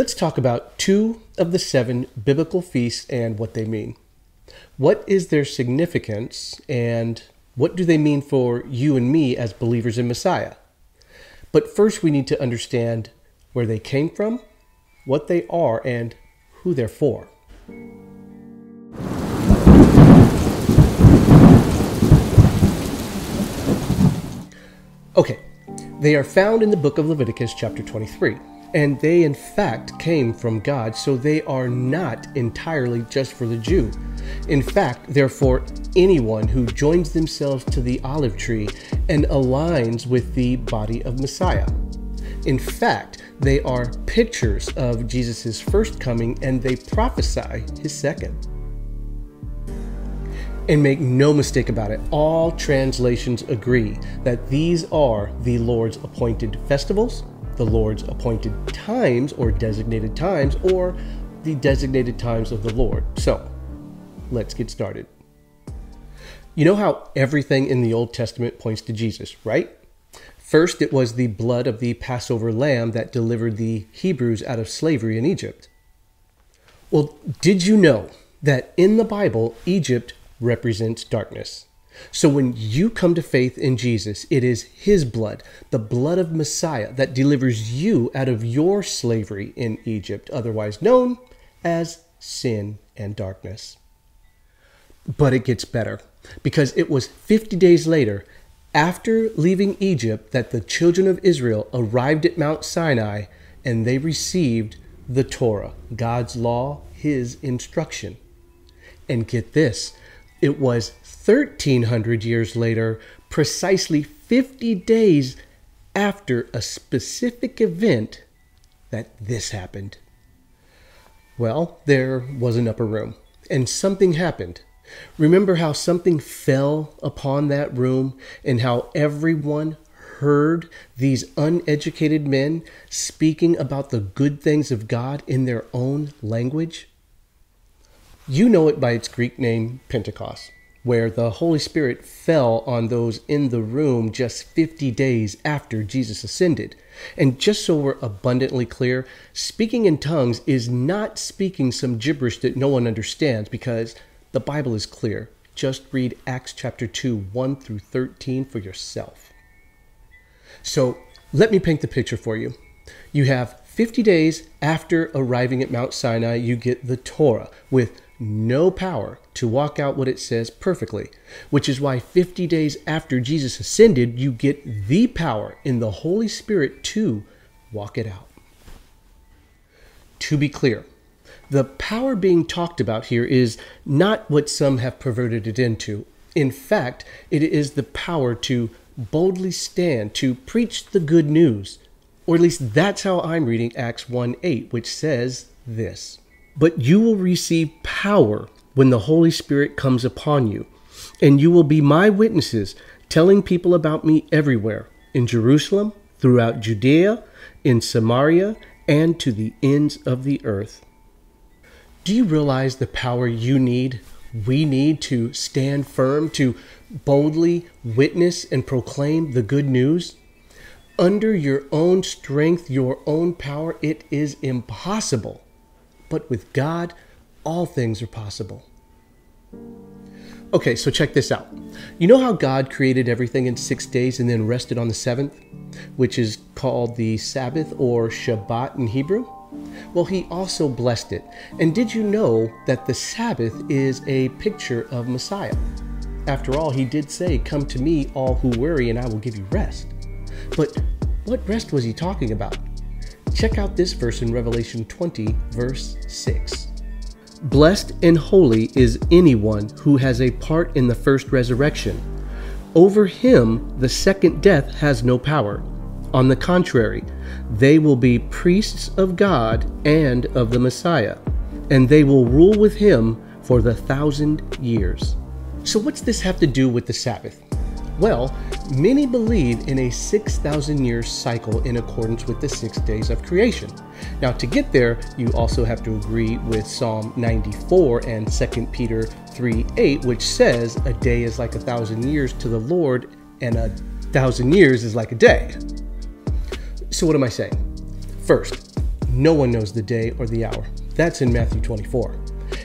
Let's talk about 2 of the 7 biblical feasts and what they mean. What is their significance and what do they mean for you and me as believers in Messiah? But first we need to understand where they came from, what they are, and who they're for. Okay, they are found in the book of Leviticus chapter 23, and they in fact came from God, so they are not entirely just for the Jew. In fact, they're for anyone who joins themselves to the olive tree and aligns with the body of Messiah. In fact, they are pictures of Jesus' first coming, and they prophesy his second. And make no mistake about it, all translations agree that these are the Lord's appointed festivals, the Lord's appointed times or designated times, or the designated times of the Lord. So, let's get started. You know how everything in the Old Testament points to Jesus, right? First, it was the blood of the Passover lamb that delivered the Hebrews out of slavery in Egypt. Well, did you know that in the Bible, Egypt represents darkness? So when you come to faith in Jesus, it is his blood, the blood of Messiah, that delivers you out of your slavery in Egypt, otherwise known as sin and darkness. But it gets better, because it was 50 days later, after leaving Egypt, that the children of Israel arrived at Mount Sinai and they received the Torah, God's law, his instruction. And get this, it was 1,300 years later, precisely 50 days after a specific event, that this happened. Well, there was an upper room, and something happened. Remember how something fell upon that room and how everyone heard these uneducated men speaking about the good things of God in their own language? You know it by its Greek name, Pentecost, where the Holy Spirit fell on those in the room just 50 days after Jesus ascended. And just so we're abundantly clear, speaking in tongues is not speaking some gibberish that no one understands, because the Bible is clear. Just read Acts chapter 2, 1 through 13 for yourself. So let me paint the picture for you. You have 50 days after arriving at Mount Sinai, you get the Torah with no power to walk out what it says perfectly, which is why 50 days after Jesus ascended, you get the power in the Holy Spirit to walk it out. To be clear, the power being talked about here is not what some have perverted it into. In fact, it is the power to boldly stand, to preach the good news. Or at least that's how I'm reading Acts 1:8, which says this: "But you will receive power when the Holy Spirit comes upon you, and you will be my witnesses, telling people about me everywhere, in Jerusalem, throughout Judea, in Samaria, and to the ends of the earth." Do you realize the power we need to stand firm, to boldly witness and proclaim the good news? Under your own strength, your own power, it is impossible. But with God, all things are possible. Okay, so check this out. You know how God created everything in 6 days and then rested on the 7th, which is called the Sabbath or Shabbat in Hebrew? Well, he also blessed it. And did you know that the Sabbath is a picture of Messiah? After all, he did say, "Come to me, all who worry, and I will give you rest." But what rest was he talking about? Check out this verse in Revelation 20, verse 6. "Blessed and holy is anyone who has a part in the first resurrection. Over him the second death has no power. On the contrary, they will be priests of God and of the Messiah, and they will rule with him for the 1,000 years. So what's this have to do with the Sabbath? Well, many believe in a 6,000-year cycle in accordance with the 6 days of creation. Now, to get there, you also have to agree with Psalm 94 and 2 Peter 3:8, which says, "A day is like 1,000 years to the Lord, and 1,000 years is like a day." So what am I saying? First, no one knows the day or the hour. That's in Matthew 24.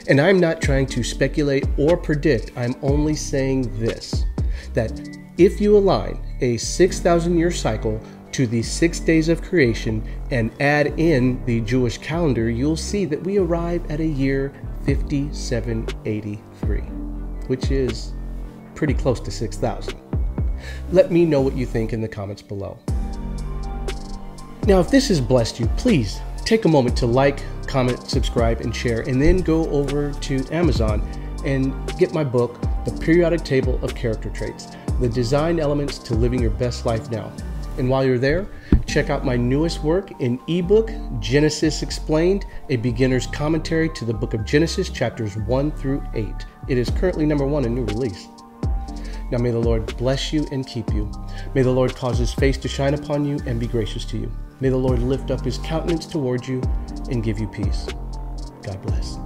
And I'm not trying to speculate or predict. I'm only saying this, that if you align a 6,000-year cycle to the 6 days of creation and add in the Jewish calendar, you'll see that we arrive at a year 5783, which is pretty close to 6,000. Let me know what you think in the comments below. Now, if this has blessed you, please take a moment to like, comment, subscribe, and share, and then go over to Amazon and get my book, The Periodic Table of Character Traits, the design elements to living your best life now. And while you're there, check out my newest work in ebook, Genesis Explained, a beginner's commentary to the book of Genesis, chapters 1 through 8. It is currently #1 in new release. Now may the Lord bless you and keep you. May the Lord cause his face to shine upon you and be gracious to you. May the Lord lift up his countenance toward you and give you peace. God bless.